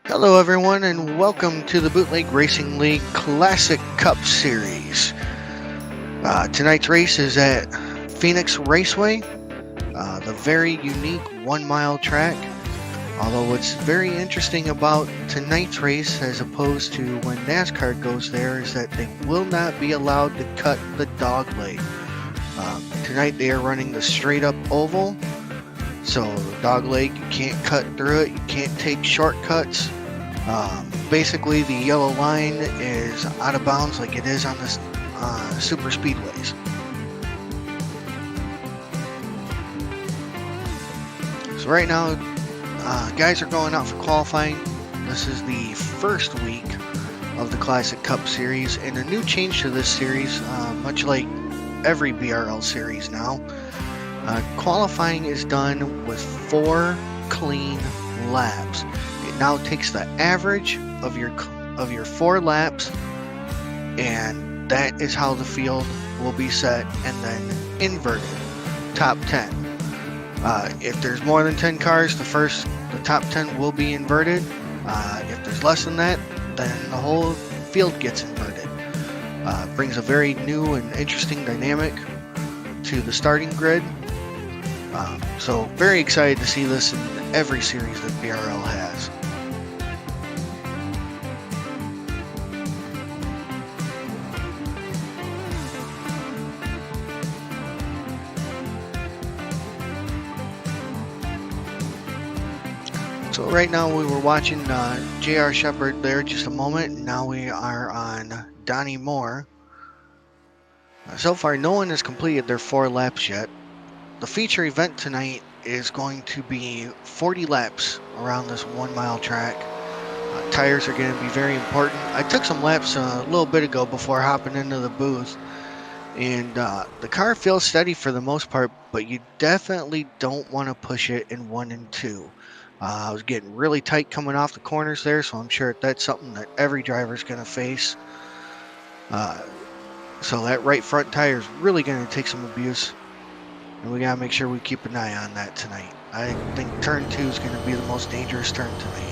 Hello, everyone, and welcome to the Bootleg Racing League Classic Cup Series. Tonight's race is at Phoenix Raceway, the very unique 1-mile track. Although what's very interesting about tonight's race as opposed to when NASCAR goes there is that they will not be allowed to cut the dog leg. Tonight they are running the straight up oval, so the dog leg, you can't cut through it, you can't take shortcuts. Basically, the yellow line is out of bounds like it is on the super speedways. So right now, guys are going out for qualifying. This is the first week of the Classic Cup Series, and a new change to this series, much like every BRL series now. Qualifying is done with 4 clean laps. It now takes the average of your 4 laps, and that is how the field will be set, and then inverted top 10. If there's more than 10 cars, the top 10 will be inverted. If there's less than that, then the whole field gets inverted. Brings a very new and interesting dynamic to the starting grid. So very excited to see this in every series that BRL has. So right now we were watching J.R. Shepard there just a moment, and now we are on Donnie Moore. So far no one has completed their 4 laps yet. The feature event tonight is going to be 40 laps around this 1-mile track. Tires are going to be very important. I took some laps a little bit ago before hopping into the booth, and the car feels steady for the most part, but you definitely don't want to push it in 1 and 2. I was getting really tight coming off the corners there, so I'm sure that's something that every driver is going to face. So that right front tire is really going to take some abuse, and we got to make sure we keep an eye on that tonight. I think turn 2 is going to be the most dangerous turn tonight.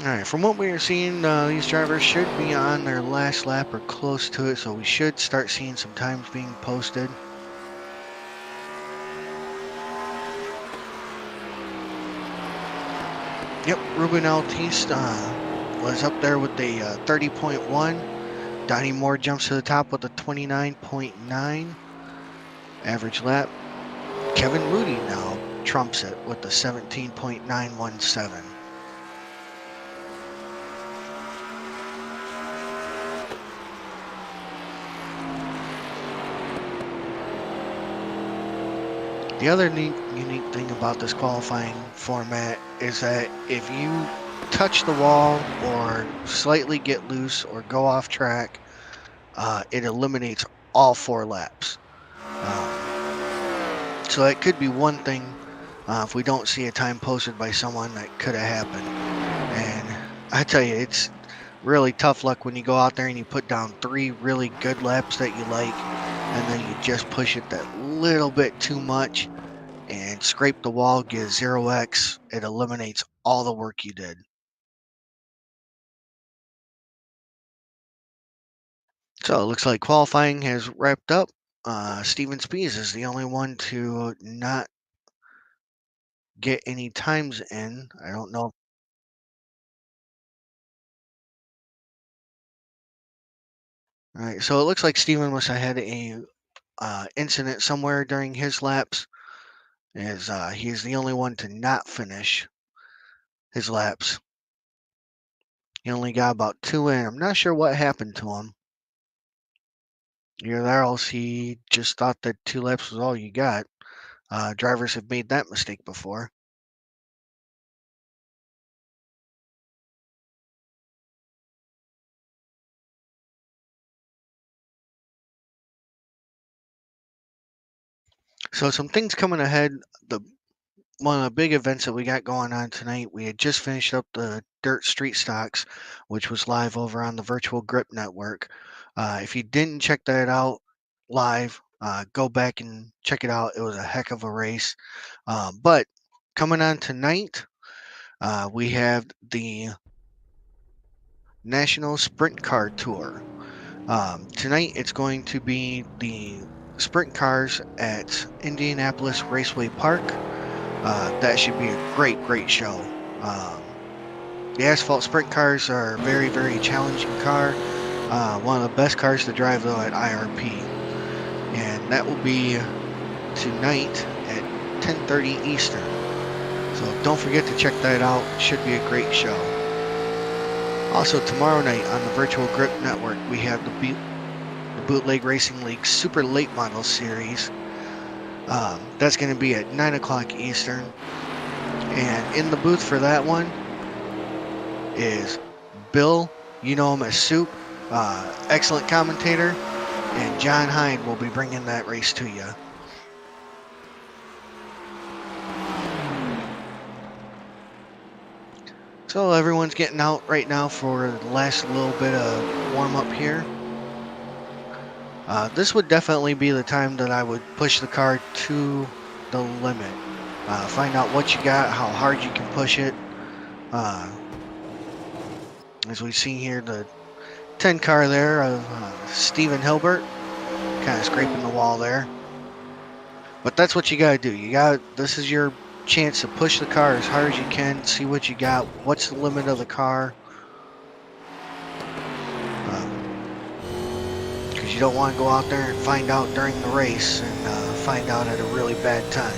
Alright, from what we are seeing, these drivers should be on their last lap or close to it, so we should start seeing some times being posted. Yep, Ruben Altiste was up there with a 30.1. Donnie Moore jumps to the top with a 29.9 average lap. Kevin Moody now trumps it with a 17.917. The other unique thing about this qualifying format is that if you touch the wall or slightly get loose or go off track, it eliminates all 4 laps. So that could be one thing if we don't see a time posted by someone that could have happened. And I tell you, it's really tough luck when you go out there and you put down 3 really good laps that you like, and then you just push it that little bit too much and scrape the wall, get 0x. It eliminates all the work you did. So it looks like qualifying has wrapped up. Steven Spies is the only one to not get any times in. I don't know. All right, so it looks like Steven must have had a incident somewhere during his laps, as he's the only one to not finish his laps. He only got about 2 in. I'm not sure what happened to him. Either that or else he just thought that 2 laps was all you got. Drivers have made that mistake before. So some things coming ahead. One of the big events that we got going on tonight, we had just finished up the Dirt Street Stocks, which was live over on the Virtual Grip Network. If you didn't check that out live, go back and check it out. It was a heck of a race. But coming on tonight, we have the National Sprint Car Tour. Tonight it's going to be the sprint cars at Indianapolis Raceway Park. That should be a great show. The asphalt sprint cars are a very challenging car. One of the best cars to drive though at IRP. And that will be tonight at 10:30 Eastern. So don't forget to check that out. It should be a great show. Also tomorrow night on the Virtual Grip Network we have the Bootleg Racing League Super Late Model Series. That's going to be at 9 o'clock Eastern. And in the booth for that one is Bill, you know him as Soup, excellent commentator, and John Hine will be bringing that race to you. So everyone's getting out right now for the last little bit of warm-up here. This would definitely be the time that I would push the car to the limit. Find out what you got, how hard you can push it. As we've seen here, the 10 car there of Stephen Hilbert, kind of scraping the wall there. But that's what you got to do. This is your chance to push the car as hard as you can, see what you got, what's the limit of the car. Because you don't want to go out there and find out during the race and find out at a really bad time.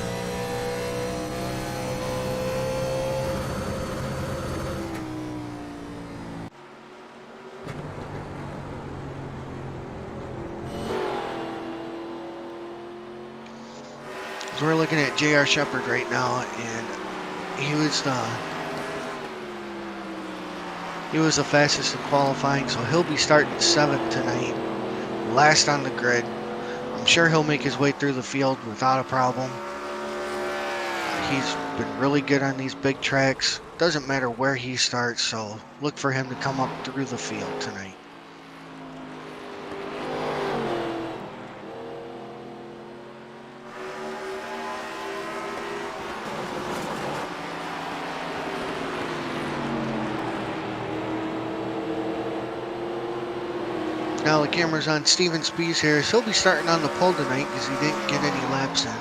So we're looking at J.R. Shepard right now, and he was the fastest in qualifying, so he'll be starting 7th tonight, last on the grid. I'm sure he'll make his way through the field without a problem. He's been really good on these big tracks. Doesn't matter where he starts, so look for him to come up through the field tonight. Now the camera's on Steven Spees here. So he'll be starting on the pole tonight because he didn't get any laps in.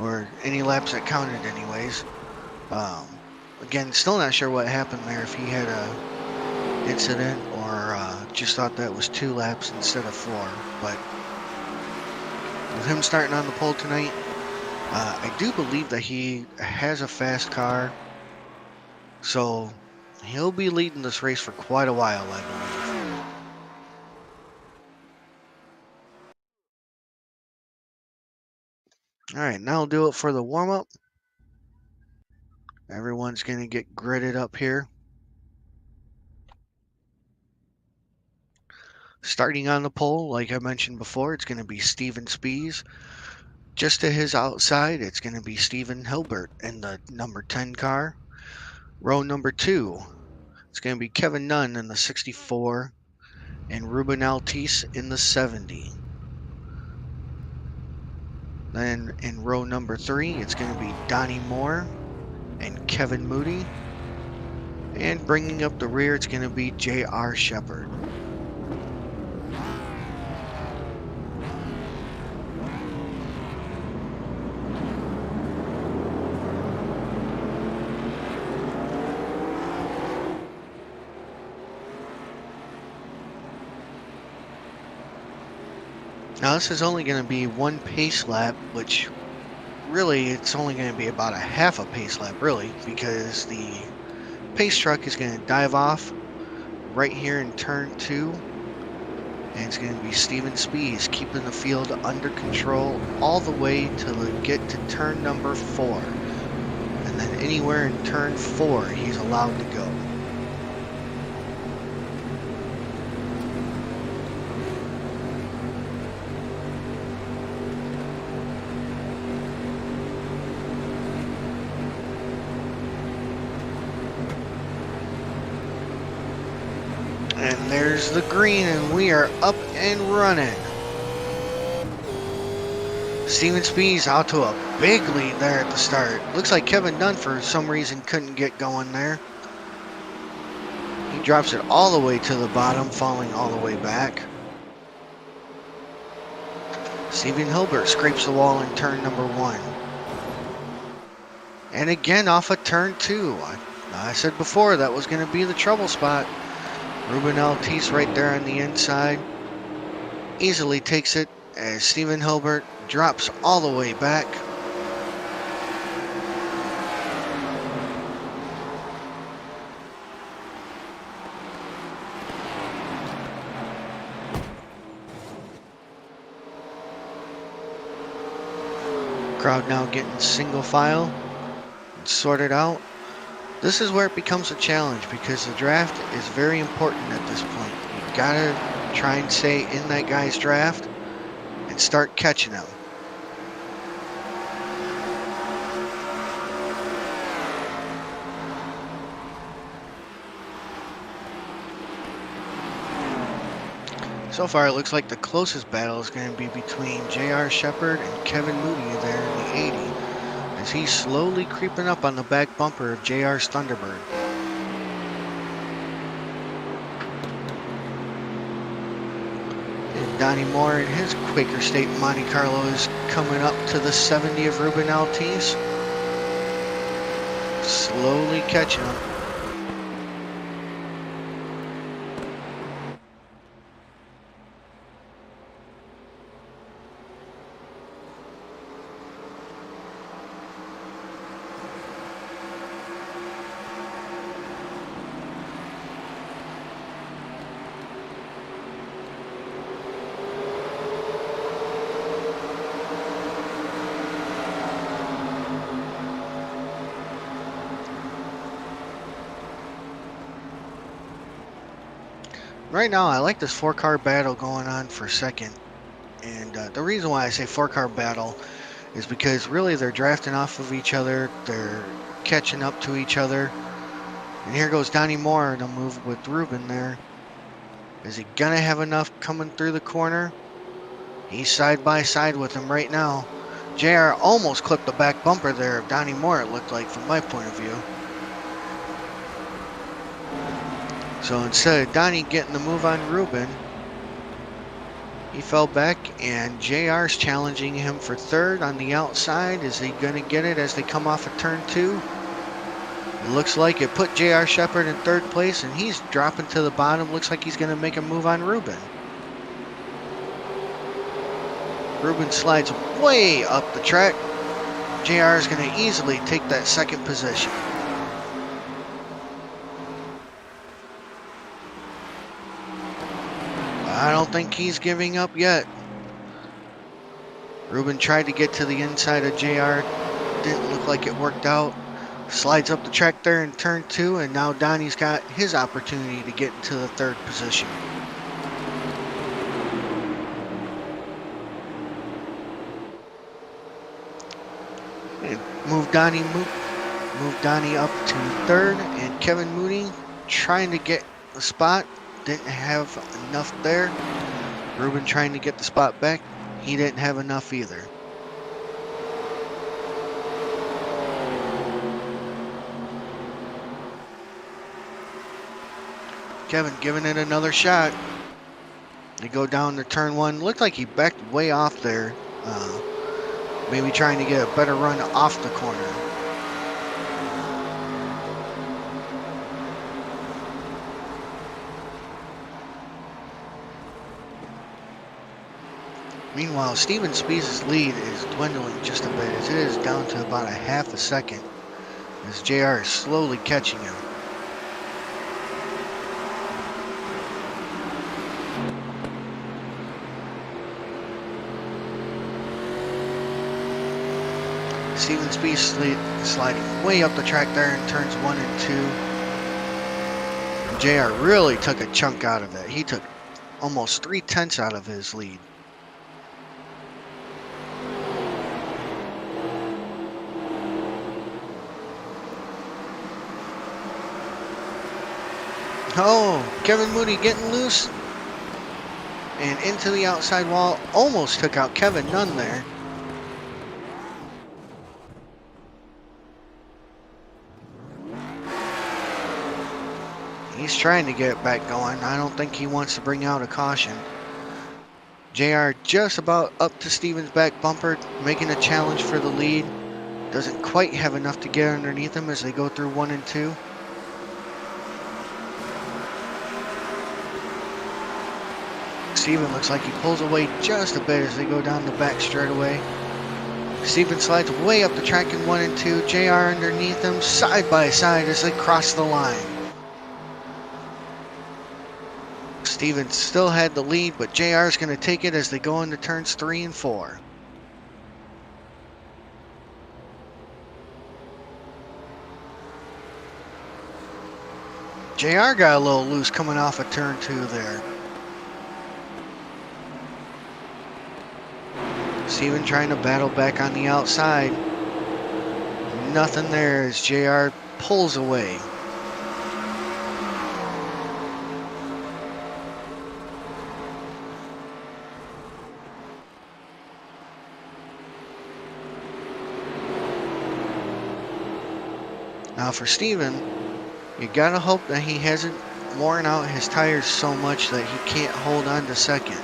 Or any laps that counted anyways. Again, still not sure what happened there. If he had a incident or just thought that was 2 laps instead of 4. But with him starting on the pole tonight, I do believe that he has a fast car. So he'll be leading this race for quite a while, I believe. Alright, now I'll do it for the warm-up. Everyone's going to get gridded up here. Starting on the pole, like I mentioned before, it's going to be Steven Spees. Just to his outside, it's going to be Stephen Hilbert in the number 10 car. Row number 2, it's going to be Kevin Nunn in the 64 and Ruben Altice in the 70. Then in row number 3, it's going to be Donnie Moore and Kevin Moody. And bringing up the rear, it's going to be J.R. Shepard. Now this is only going to be 1 pace lap, which really it's only going to be about a half a pace lap really, because the pace truck is going to dive off right here in turn 2, and it's going to be Steven Spees keeping the field under control all the way to get to turn number 4, and then anywhere in turn 4 he's allowed to go. And there's the green, and we are up and running. Steven Spees out to a big lead there at the start. Looks like Kevin Dunn for some reason couldn't get going there. He drops it all the way to the bottom, falling all the way back. Steven Hilbert scrapes the wall in turn number 1. And again off of turn 2. I said before that was going to be the trouble spot. Ruben Altice right there on the inside. Easily takes it as Steven Hilbert drops all the way back. Crowd now getting single file and sorted out. This is where it becomes a challenge because the draft is very important at this point. You gotta try and stay in that guy's draft and start catching him. So far, it looks like the closest battle is going to be between J.R. Shepard and Kevin Moody there in the 80, as he's slowly creeping up on the back bumper of J.R.'s Thunderbird. And Donnie Moore in his Quaker State Monte Carlo is coming up to the 70 of Ruben Altice. Slowly catching him. Right now, I like this 4-car battle going on for second. And the reason why I say 4-car battle is because really they're drafting off of each other. They're catching up to each other. And here goes Donnie Moore to move with Ruben there. Is he going to have enough coming through the corner? He's side by side with him right now. JR almost clipped the back bumper there of Donnie Moore, it looked like, from my point of view. So instead of Donnie getting the move on Ruben, he fell back, and JR's challenging him for third on the outside. Is he going to get it as they come off of turn 2? It looks like it put J.R. Shepard in third place, and he's dropping to the bottom. Looks like he's going to make a move on Ruben. Ruben slides way up the track. JR is going to easily take that second position. I don't think he's giving up yet. Ruben tried to get to the inside of JR. Didn't look like it worked out. Slides up the track there in turn 2, and now Donnie's got his opportunity to get into the third position. And move Donnie up to third, and Kevin Moody trying to get the spot. Didn't have enough there. Ruben trying to get the spot back. He didn't have enough either. Kevin giving it another shot. They go down to turn 1. Looked like he backed way off there. Maybe trying to get a better run off the corner. Meanwhile, Steven Spees' lead is dwindling just a bit, as it is down to about a half a second, as JR is slowly catching him. Steven Spees sliding way up the track there in turns 1 and 2. And JR really took a chunk out of it. He took almost 3/10 out of his lead. Oh, Kevin Moody getting loose. And into the outside wall. Almost took out Kevin Nunn there. He's trying to get it back going. I don't think he wants to bring out a caution. JR just about up to Steven's back bumper, making a challenge for the lead. Doesn't quite have enough to get underneath him as they go through 1 and 2. Steven looks like he pulls away just a bit as they go down the back straightaway. Steven slides way up the track in 1 and 2. JR underneath him, side by side as they cross the line. Steven still had the lead, but JR is going to take it as they go into turns 3 and 4. JR got a little loose coming off of turn 2 there. Steven trying to battle back on the outside. Nothing there as JR pulls away. Now for Steven, you gotta hope that he hasn't worn out his tires so much that he can't hold on to second.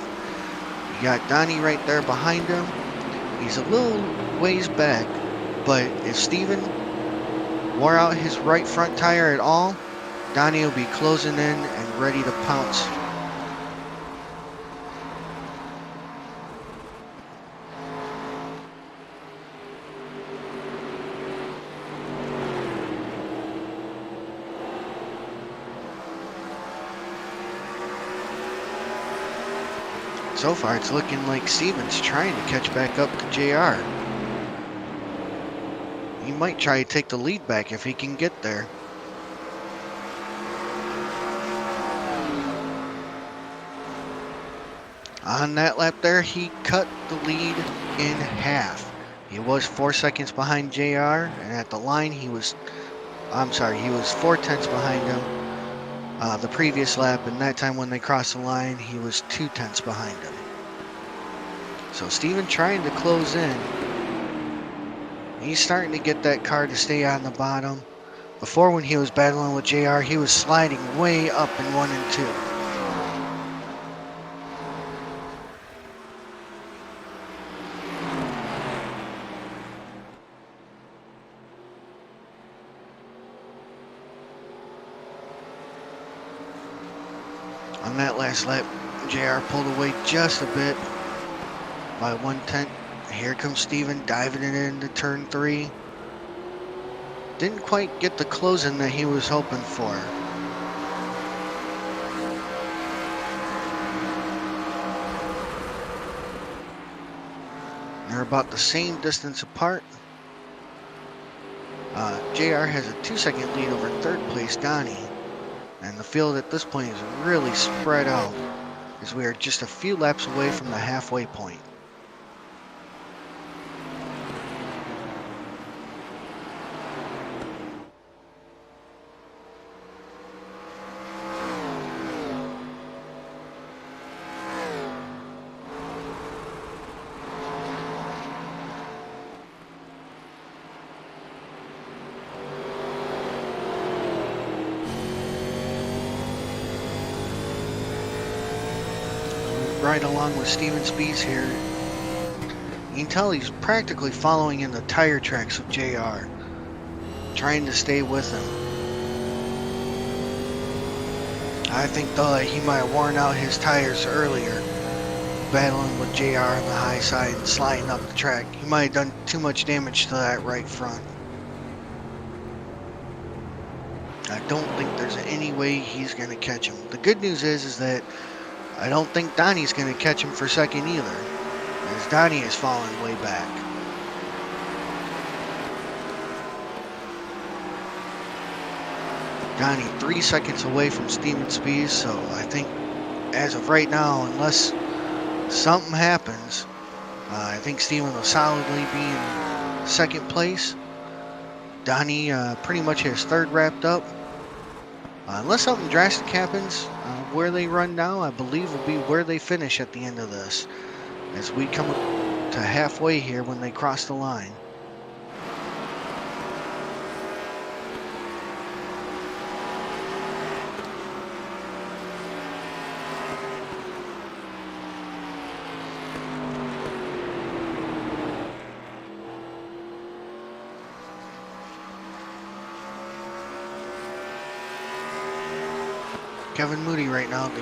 You got Donnie right there behind him. He's a little ways back, but if Steven wore out his right front tire at all, Donnie will be closing in and ready to pounce. So far, it's looking like Steven's trying to catch back up to JR. He might try to take the lead back if he can get there. On that lap there, he cut the lead in half. He was 4 seconds behind JR, and at the line he was 4 tenths behind him the previous lap, and that time when they crossed the line, he was 2 tenths behind him. So Steven trying to close in. He's starting to get that car to stay on the bottom. Before, when he was battling with JR, he was sliding way up in 1 and 2. On that last lap, JR pulled away just a bit by 1/10. Here comes Steven diving it into turn 3. Didn't quite get the closing that he was hoping for. They're about the same distance apart. JR has a 2-second lead over third place Donnie. And the field at this point is really spread out as we are just a few laps away from the halfway point. Right along with Steven Speeds here. You can tell he's practically following in the tire tracks of JR, trying to stay with him. I think though that he might have worn out his tires earlier, battling with JR on the high side and sliding up the track. He might have done too much damage to that right front. I don't think there's any way he's going to catch him. The good news is that I don't think Donnie's going to catch him for second either, as Donnie is falling way back. Donnie 3 seconds away from Steven Speeds, so I think as of right now, unless something happens, I think Steven will solidly be in second place. Donnie pretty much has third wrapped up. Unless something drastic happens, where they run now, I believe will be where they finish at the end of this. As we come up to halfway here when they cross the line. Kevin Moody right now, the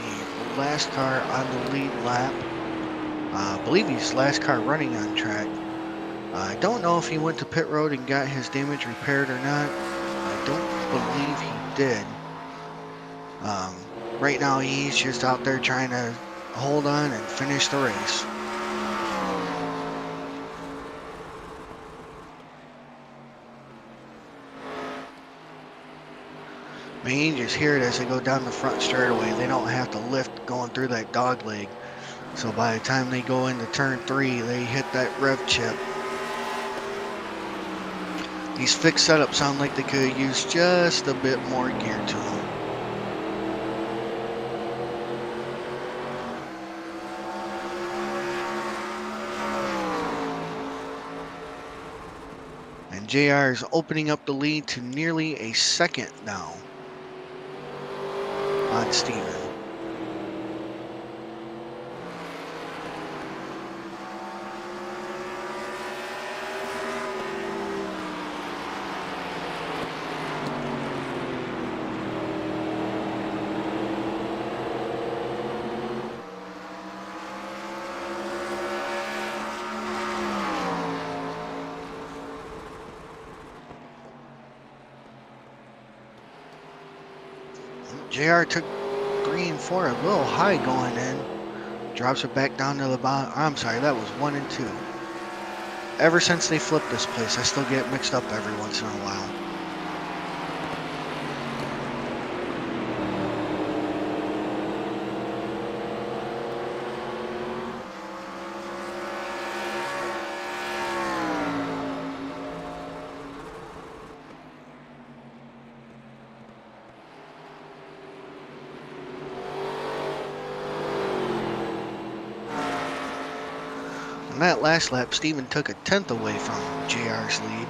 last car on the lead lap. I believe he's last car running on track. I don't know if he went to pit road and got his damage repaired or not. I don't believe he did. Right now he's just out there trying to hold on and finish the race. I mean, you just hear it as they go down the front straightaway. They don't have to lift going through that dog leg. So by the time they go into turn 3, they hit that rev chip. These fixed setups sound like they could use just a bit more gear to them. And JR is opening up the lead to nearly a second now on Steven. JR took green for a little high going in. Drops it back down to the bottom. I'm sorry, that was 1 and 2. Ever since they flipped this place, I still get mixed up every once in a while. On that last lap, Steven took a 10th away from JR's lead.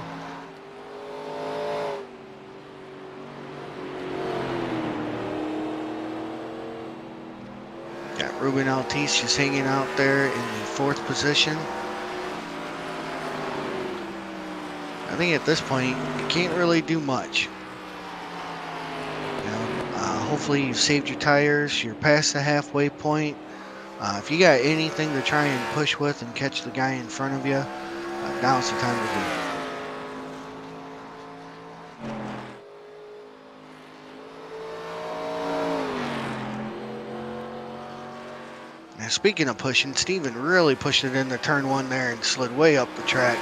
Got Ruben Altice just hanging out there in the 4th position. I think at this point, you can't really do much. Hopefully you've saved your tires, you're past the halfway point. If you got anything to try and push with and catch the guy in front of you, now's the time to do it. Now, speaking of pushing, Steven really pushed it into turn 1 there and slid way up the track.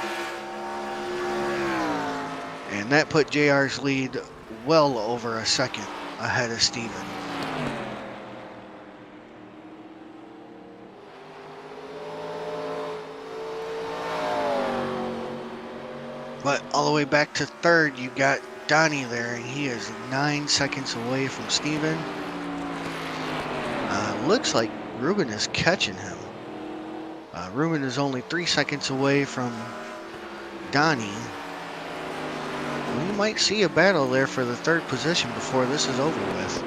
And that put JR's lead well over a second ahead of Steven. But all the way back to 3rd, you got Donnie there, and he is 9 seconds away from Steven. Looks like Ruben is catching him. Ruben is only 3 seconds away from Donnie. We might see a battle there for the 3rd position before this is over with.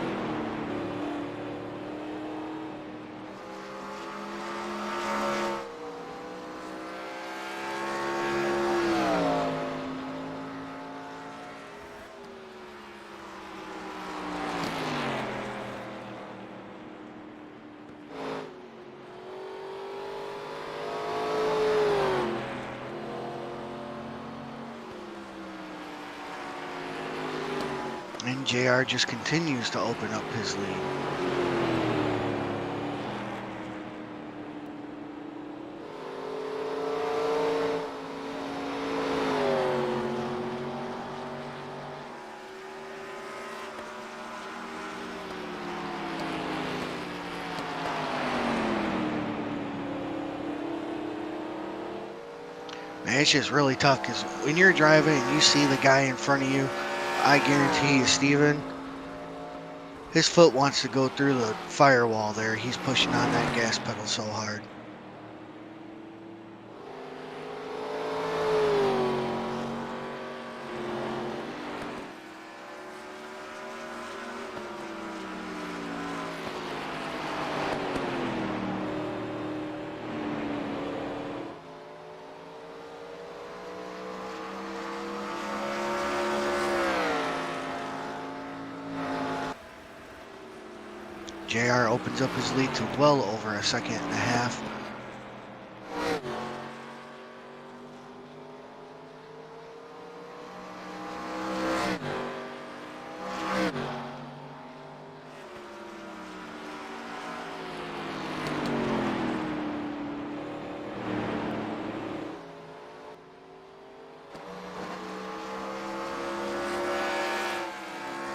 And JR just continues to open up his lead. Man, it's just really tough because when you're driving and you see the guy in front of you, I guarantee you, Steven, His foot wants to go through the firewall there. He's pushing on that gas pedal so hard. JR opens up his lead to well over a second and a half.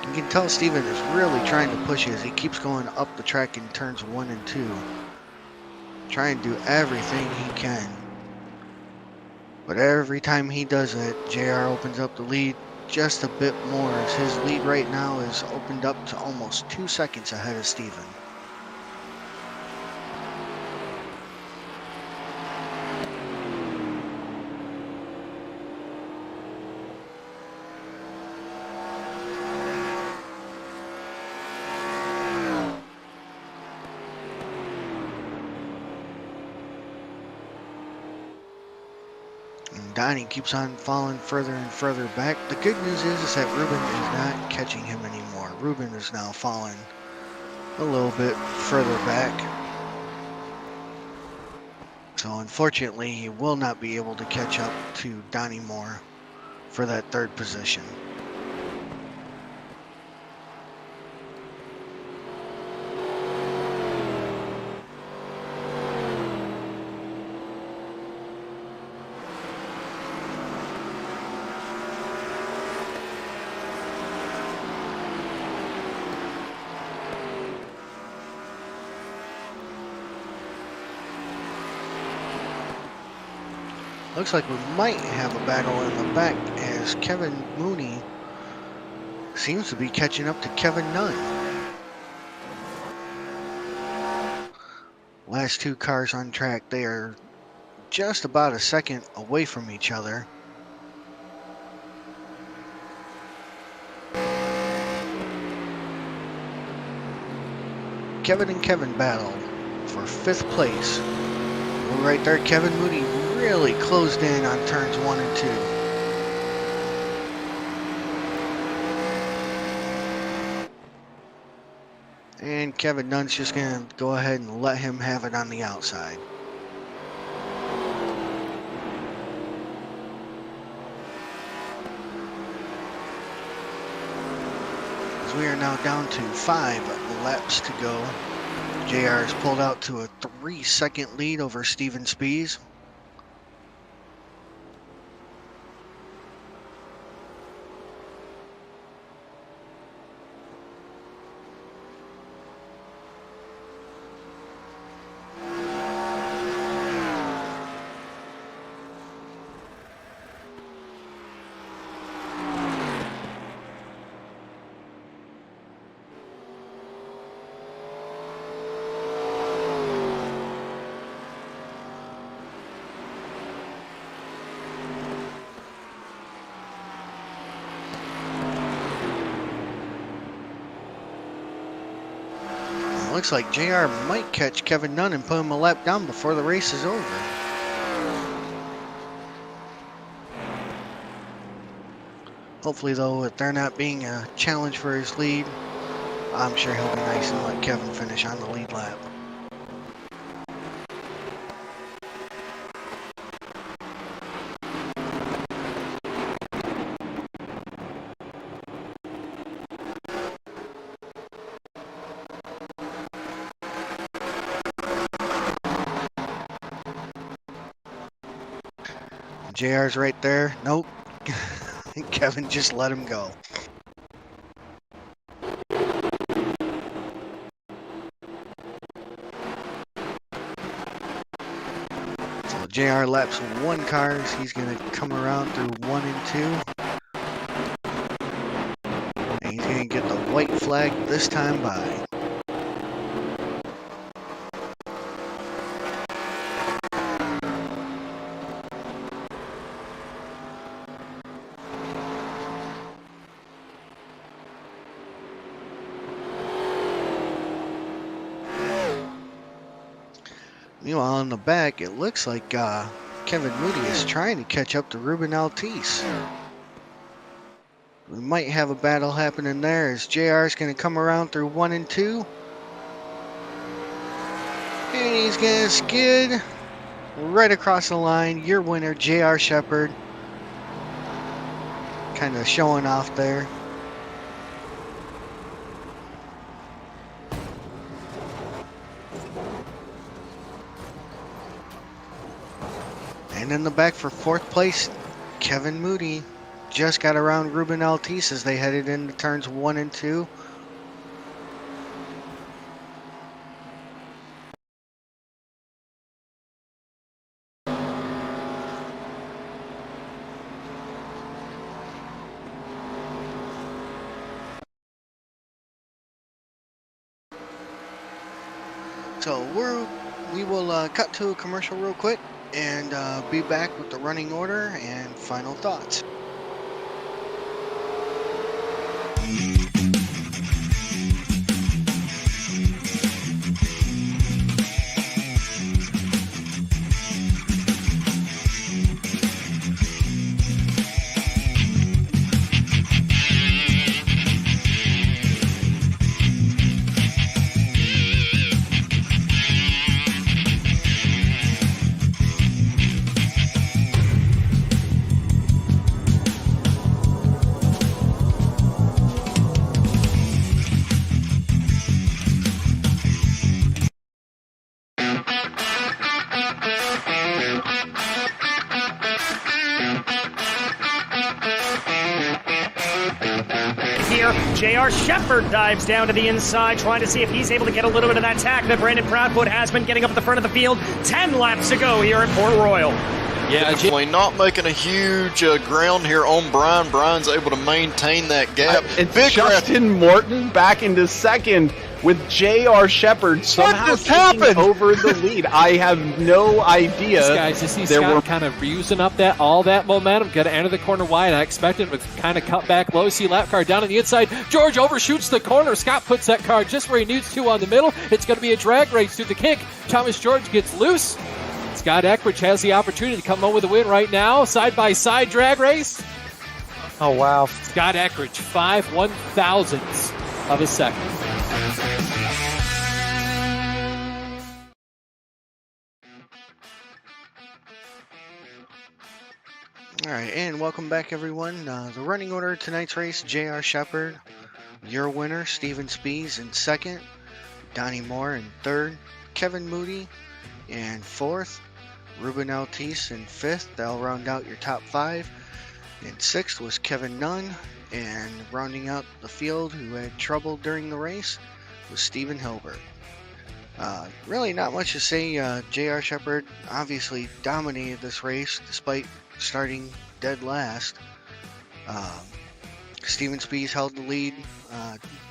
You can tell Steven is really trying to push it as he keeps going up the track in turns 1 and 2. Trying to do everything he can. But every time he does it, JR opens up the lead just a bit more, as his lead right now is opened up to almost 2 seconds ahead of Steven. Donnie keeps on falling further and further back. The good news is that Ruben is not catching him anymore. Ruben is now falling a little bit further back. So unfortunately, he will not be able to catch up to Donnie Moore for that 3rd position. Looks like we might have a battle in the back, as Kevin Mooney seems to be catching up to Kevin Nunn. Last 2 cars on track, they are just about a second away from each other. Kevin and Kevin battle for 5th place. Right there, Kevin Mooney really closed in on turns 1 and 2. And Kevin Nunn's just going to go ahead and let him have it on the outside. As we are now down to 5 laps to go. JR has pulled out to a 3-second lead over Steven Spies. Looks like JR might catch Kevin Nunn and put him a lap down before the race is over. Hopefully, though, with there not being a challenge for his lead, I'm sure he'll be nice and let Kevin finish on the lead lap. JR's right there. Nope. Kevin just let him go. So JR laps 1 cars. He's going to come around through 1 and 2. And he's going to get the white flag this time by. Meanwhile, in the back, it looks like Kevin Moody is trying to catch up to Ruben Altice. We might have a battle happening there as JR is going to come around through 1 and 2. And he's going to skid right across the line. Your winner, JR Shepard. Kind of showing off there. And in the back for 4th place, Kevin Moody just got around Ruben Altice as they headed into turns 1 and 2. So we will cut to a commercial real quick and be back with the running order and final thoughts. JR Shepard dives down to the inside, trying to see if he's able to get a little bit of that tack that Brandon Proudfoot has been getting up at the front of the field. 10 laps to go here at Port Royal. Yeah, definitely not making a huge ground here on Brian. Brian's able to maintain that gap. It's Big Justin Morton back into second with JR Shepard somehow taking over the lead. I have no idea. These guys, you see Scott kind of using up all that momentum. Got to enter the corner wide. I expected him to kind of cut back low. See lap car down on the inside. George overshoots the corner. Scott puts that car just where he needs to on the middle. It's going to be a drag race through the kick. Thomas George gets loose. Scott Eckridge has the opportunity to come home with a win right now. Side-by-side drag race. Oh, wow. Scott Eckridge, 5/1000ths of a second. All right, and welcome back, everyone. The running order of tonight's race, JR Shepard, your winner, Steven Spees in second, Donnie Moore in third, Kevin Moody in fourth, Ruben Altice in fifth. That'll round out your top 5. In sixth was Kevin Nunn, and rounding out the field who had trouble during the race was Stephen Hilbert. Really not much to say. JR Shepard obviously dominated this race despite starting dead last. Steven Spees held the lead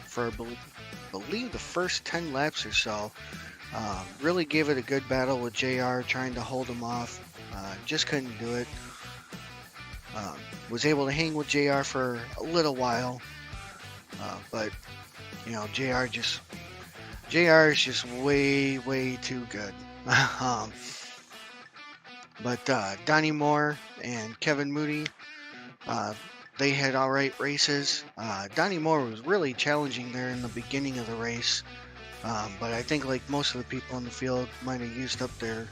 for I believe the first 10 laps or so. Really gave it a good battle with JR trying to hold him off. Just couldn't do it. Was able to hang with JR for a little while. But, you know, JR is just way too good. But Donnie Moore and Kevin Moody, they had alright races. Donnie Moore was really challenging there in the beginning of the race. But I think like most of the people in the field might have used up their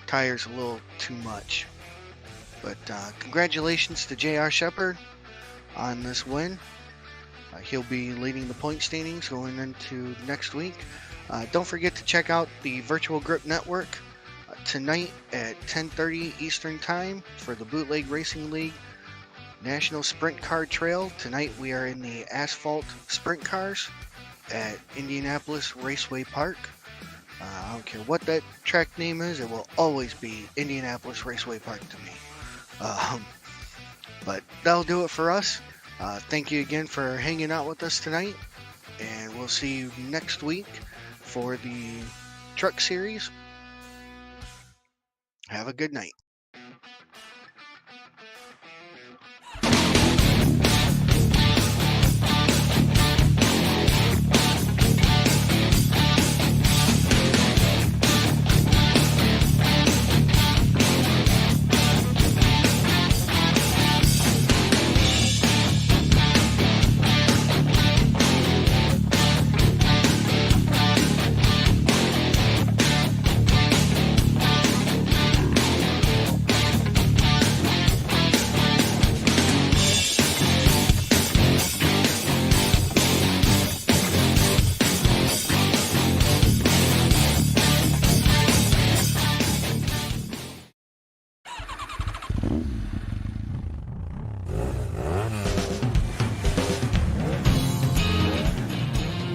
tires a little too much. But congratulations to JR Shepard on this win. He'll be leading the point standings going into next week. Don't forget to check out the Virtual Grip Network tonight at 10:30 Eastern Time for the Bootleg Racing League National Sprint Car Trail. Tonight we are in the asphalt sprint cars at Indianapolis Raceway Park. I don't care what that track name is, it will always be Indianapolis Raceway Park to me. But that'll do it for us. Thank you again for hanging out with us tonight. will see you next week for the truck series. Have a good night.